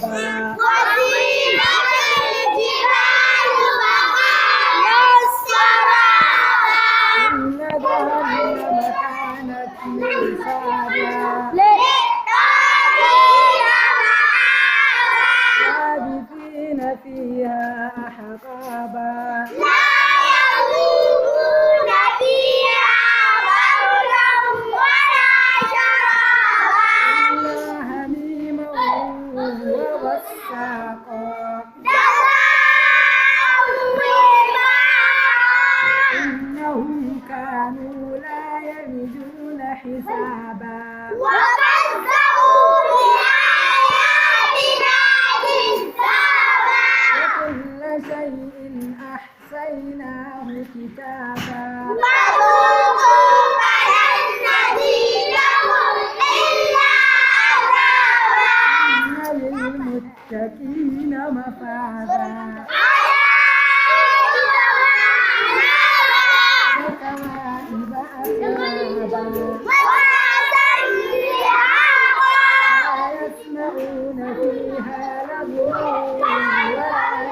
مآبا وسيرت الجبال وقال السراب إن جهنم كانت مرصادا للطاغين لابثين فيها أحقابا لا يذوقون فيها بردا ولا شرابا إلا حميما وغساقا جزاء وفاقا إنهم كانوا لا يرجون حسابا وكذبوا بآياتنا كذابا وكل شيء أحصيناه كتابا فذوقوا فلن نزيدكم إلا عذابا إن للمتقين مفازا حدائق وأعنابا وكواعب أترابا